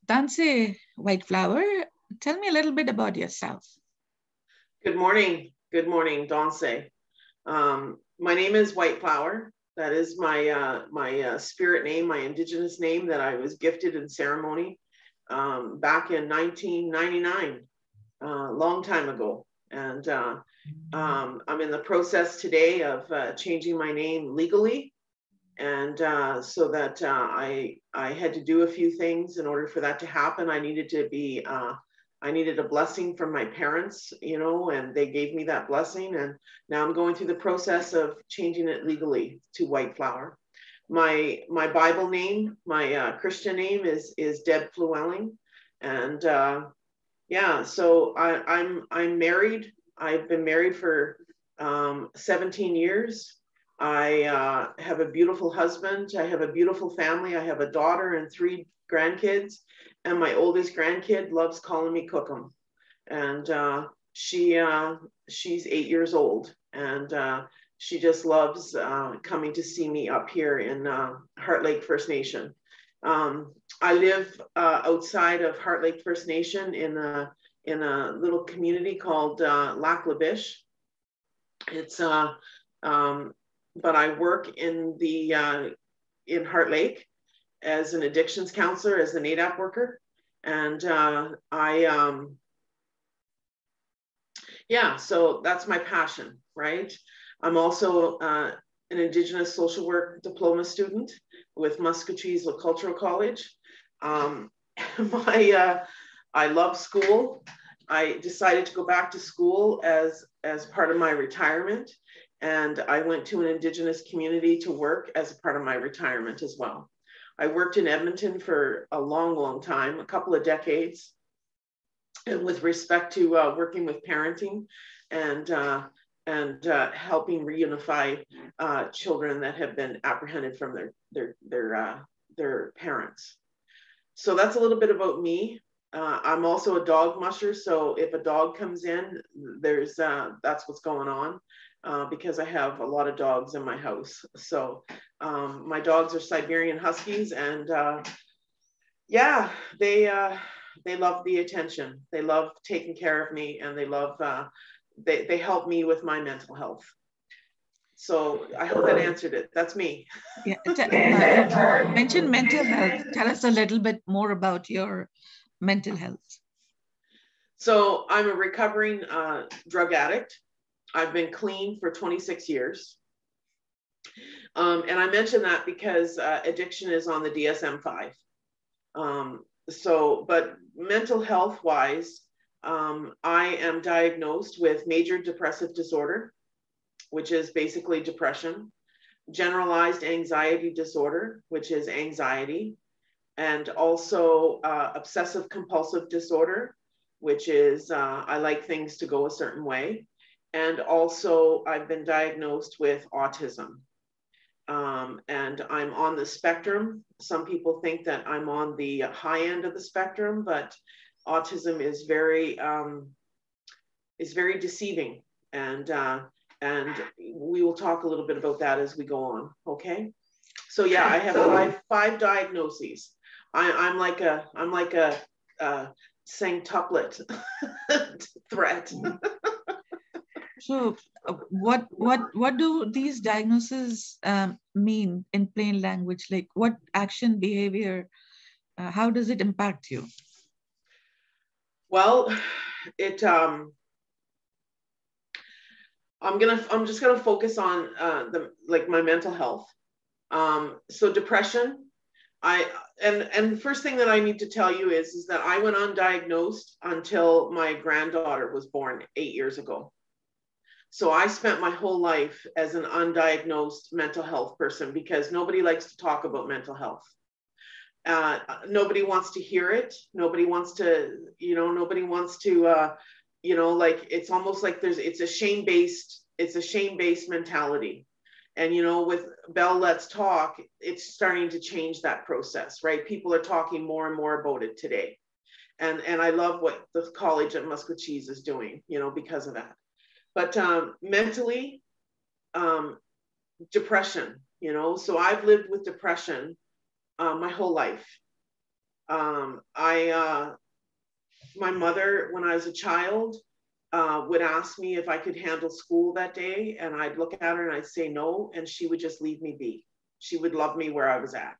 Danse White Flower, tell me a little bit about yourself. Good morning. Good morning, Danse. My name is White Flower. That is my spirit name, my indigenous name that I was gifted in ceremony back in 1999, a long time ago. And I'm in the process today of changing my name legally. And so that I had to do a few things in order for that to happen. I needed a blessing from my parents, and they gave me that blessing. And now I'm going through the process of changing it legally to White Flower. My Bible name, my Christian name is Deb Flewelling. And yeah, so I'm married. I've been married for 17 years. I have a beautiful husband. I have a beautiful family. I have a daughter and 3 grandkids. And my oldest grandkid loves calling me Kokum. And she's 8 years old. And she just loves coming to see me up here in Heart Lake First Nation. I live outside of Heart Lake First Nation in a little community called Lac La Biche. It's but I work in Heart Lake as an addictions counselor, as an ADAP worker. And so that's my passion, right? I'm also an Indigenous social work diploma student with Muscatchees Cultural College. I love school. I decided to go back to school as part of my retirement. And I went to an Indigenous community to work as a part of my retirement as well. I worked in Edmonton for a long, long time, a couple of decades, and with respect to working with parenting and helping reunify children that have been apprehended from their parents. So that's a little bit about me. I'm also a dog musher, so if a dog comes in, that's what's going on. Because I have a lot of dogs in my house. So my dogs are Siberian Huskies, and they love the attention. They love taking care of me, and they love they help me with my mental health. So I hope that answered it. That's me. Yeah, you mentioned mental health. Tell us a little bit more about your mental health. So I'm a recovering drug addict. I've been clean for 26 years. And I mention that because addiction is on the DSM-5. But mental health wise, I am diagnosed with major depressive disorder, which is basically depression, generalized anxiety disorder, which is anxiety, and also obsessive compulsive disorder, which is I like things to go a certain way. And also I've been diagnosed with autism. And I'm on the spectrum. Some people think that I'm on the high end of the spectrum, but autism is very deceiving. And we will talk a little bit about that as we go on, okay? So yeah, I have five diagnoses. I'm like a centuplet threat. So what do these diagnoses mean in plain language? Like what action, behavior, how does it impact you? Well, I'm just gonna focus on my mental health. So depression, and the first thing that I need to tell you is that I went undiagnosed until my granddaughter was born 8 years ago. So I spent my whole life as an undiagnosed mental health person because nobody likes to talk about mental health. Nobody wants to hear it. Nobody wants to, it's almost like it's a shame-based mentality. And, with Bell Let's Talk, it's starting to change that process, right? People are talking more and more about it today. And I love what the college at Muscatchees is doing, because of that. But mentally, depression, so I've lived with depression my whole life. My mother, when I was a child, would ask me if I could handle school that day, and I'd look at her and I'd say no, and she would just leave me be. She would love me where I was at.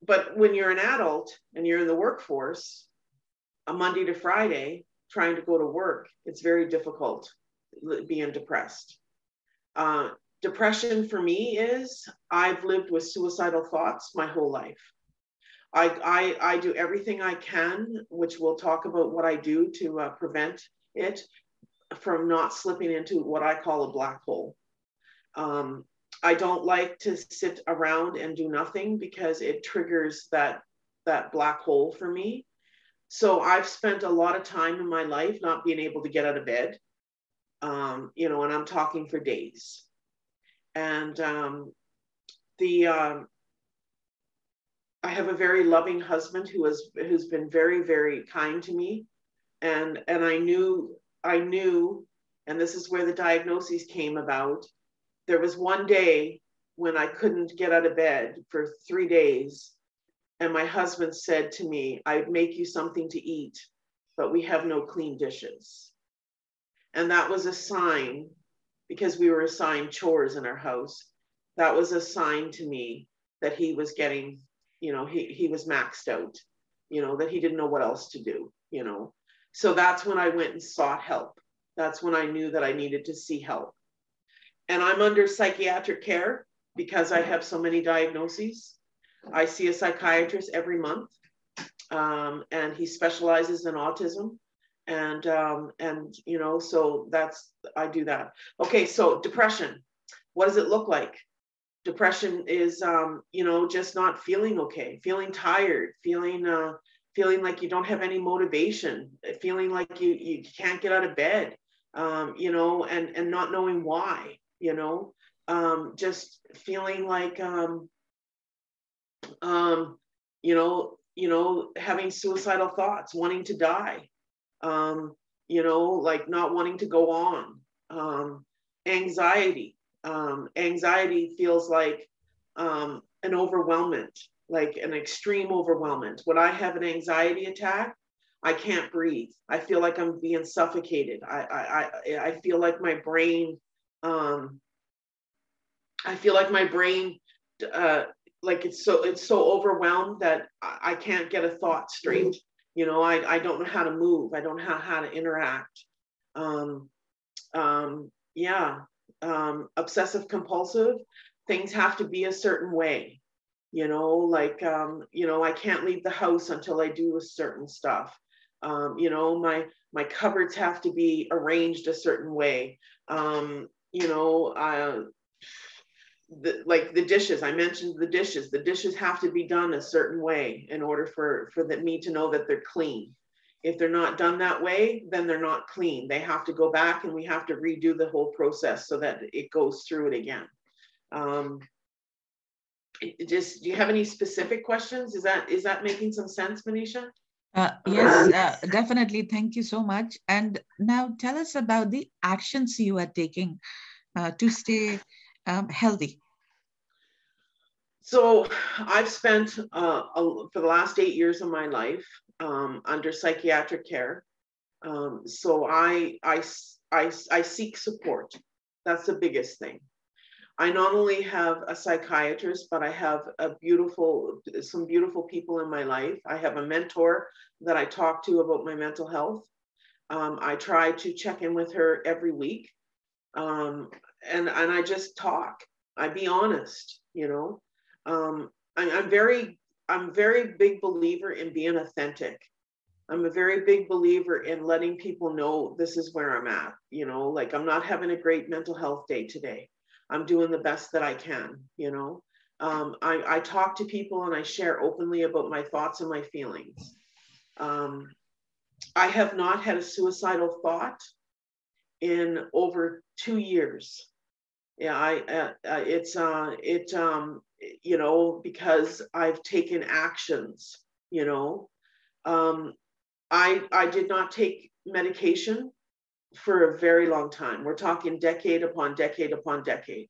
But when you're an adult and you're in the workforce, a Monday to Friday, trying to go to work, it's very difficult being depressed. Depression for me is I've lived with suicidal thoughts my whole life. I do everything I can, which we'll talk about what I do to prevent it from not slipping into what I call a black hole. I don't like to sit around and do nothing because it triggers that black hole for me. So I've spent a lot of time in my life not being able to get out of bed, you know, and I'm talking for days. And I have a very loving husband who's been very, very kind to me. And I knew, and this is where the diagnoses came about. There was one day when I couldn't get out of bed for 3 days. And my husband said to me, I'd make you something to eat, but we have no clean dishes. And that was a sign, because we were assigned chores in our house. That was a sign to me that he was getting, you know, he was maxed out, you know, that he didn't know what else to do, you know. So that's when I went and sought help. That's when I knew that I needed to see help. And I'm under psychiatric care because I have so many diagnoses. I see a psychiatrist every month, and he specializes in autism. And you know, so I do that. Okay, so depression, what does it look like? Depression is, you know, just not feeling okay, feeling tired, feeling like you don't have any motivation, feeling like you can't get out of bed, you know, and not knowing why, you know, just feeling like, you know, having suicidal thoughts, wanting to die, you know, like not wanting to go on, anxiety. Anxiety feels like an overwhelmment, like an extreme overwhelmment. When I have an anxiety attack, I can't breathe. I feel like I'm being suffocated. I feel like my brain, like it's so overwhelmed that I can't get a thought straight. You know, I don't know how to move. I don't know how to interact. Yeah. Obsessive compulsive, things have to be a certain way, you know, like, you know, I can't leave the house until I do a certain stuff. You know, my cupboards have to be arranged a certain way. You know, like the dishes, I mentioned the dishes have to be done a certain way in order for me to know that they're clean. If they're not done that way, then they're not clean. They have to go back and we have to redo the whole process so that it goes through it again. Do you have any specific questions? Is that making some sense, Manisha? Yes, definitely. Thank you so much. And now tell us about the actions you are taking to stay healthy. So I've spent for the last 8 years of my life under psychiatric care. So I seek support. That's the biggest thing. I not only have a psychiatrist, but I have some beautiful people in my life. I have a mentor that I talk to about my mental health. I try to check in with her every week. And I just talk. I be honest, you know. I'm very big believer in being authentic. I'm a very big believer in letting people know this is where I'm at, you know, like I'm not having a great mental health day today. I'm doing the best that I can, you know. I talk to people and I share openly about my thoughts and my feelings. I have not had a suicidal thought in over 2 years. Yeah, you know, because I've taken actions, you know. I did not take medication for a very long time. We're talking decade upon decade upon decade.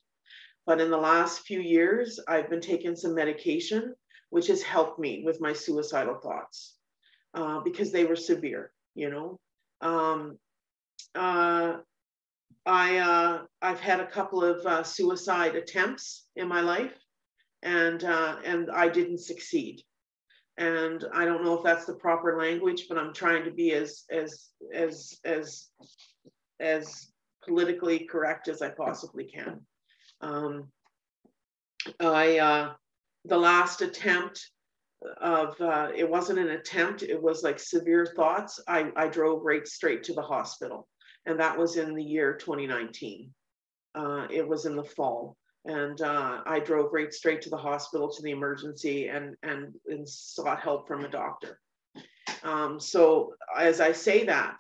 But in the last few years, I've been taking some medication which has helped me with my suicidal thoughts because they were severe, you know. I've had a couple of suicide attempts in my life, and I didn't succeed. And I don't know if that's the proper language, but I'm trying to be as politically correct as I possibly can. The last attempt of it wasn't an attempt, it was like severe thoughts. I drove right straight to the hospital, and that was in the year 2019. It was in the fall, and I drove right straight to the hospital, to the emergency, and sought help from a doctor. So as I say that,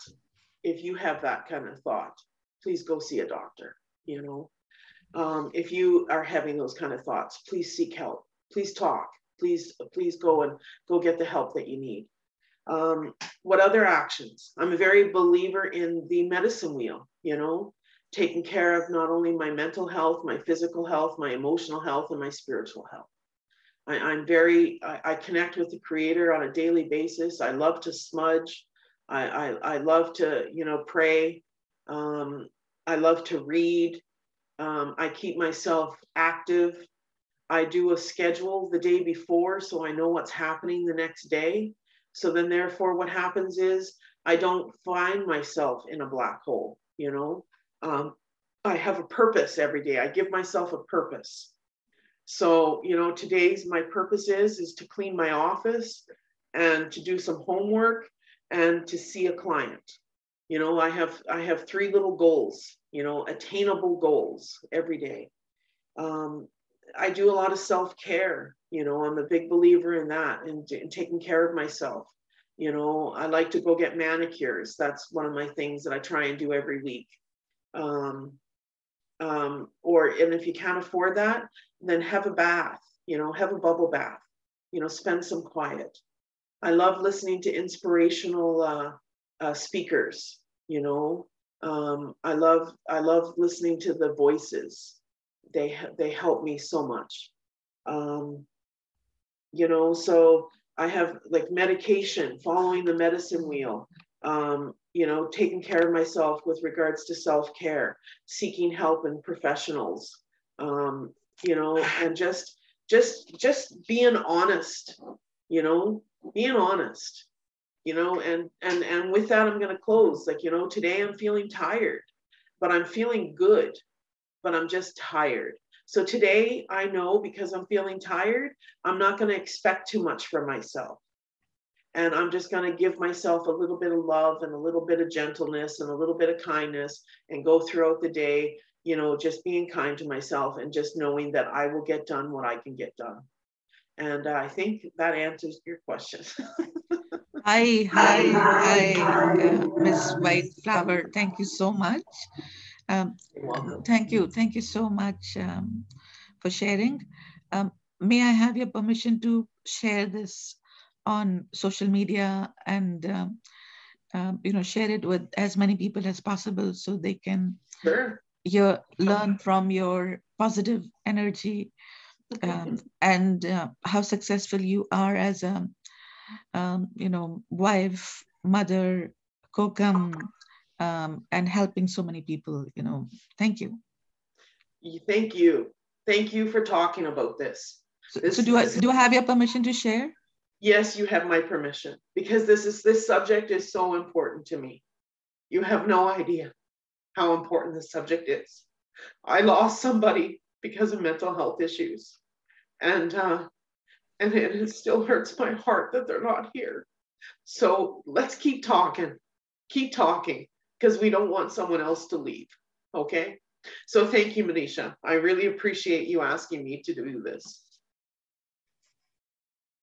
if you have that kind of thought, please go see a doctor. You know, if you are having those kind of thoughts, please seek help. Please talk. Please go get the help that you need. What other actions? I'm a very believer in the medicine wheel, you know, taking care of not only my mental health, my physical health, my emotional health, and my spiritual health. I connect with the Creator on a daily basis. I love to smudge. I love to, you know, pray. I love to read. I keep myself active. I do a schedule the day before, so I know what's happening the next day. So then therefore what happens is I don't find myself in a black hole, you know. I have a purpose every day. I give myself a purpose. So, you know, today's my purpose is to clean my office and to do some homework and to see a client. You know, I have 3 little goals, you know, attainable goals every day. I do a lot of self-care. You know, I'm a big believer in that, and taking care of myself. You know, I like to go get manicures. That's one of my things that I try and do every week. And if you can't afford that, then have a bath, you know, have a bubble bath, you know, spend some quiet. I love listening to inspirational speakers, you know. I love listening to the voices. They help me so much. You know, so I have like medication, following the medicine wheel, you know, taking care of myself with regards to self-care, seeking help in professionals, you know, and just being honest, you know, being honest, you know, and with that, I'm going to close. Like, you know, today I'm feeling tired, but I'm feeling good, but I'm just tired. So today I know, because I'm feeling tired, I'm not going to expect too much from myself. And I'm just going to give myself a little bit of love and a little bit of gentleness and a little bit of kindness, and go throughout the day, you know, just being kind to myself and just knowing that I will get done what I can get done. And I think that answers your question. Hi, Miss White Flower. Thank you so much. You're welcome. Thank you so much for sharing. May I have your permission to share this on social media and you know, share it with as many people as possible, so they can Sure. learn from your positive energy, and how successful you are as a you know, wife, mother, Kokum, and helping so many people. You know, thank you. Thank you. Thank you for talking about this. So do I have your permission to share? Yes, you have my permission, because this subject is so important to me. You have no idea how important this subject is. I lost somebody because of mental health issues, and it still hurts my heart that they're not here. So let's keep talking, because we don't want someone else to leave. Okay. So thank you, Manisha. I really appreciate you asking me to do this.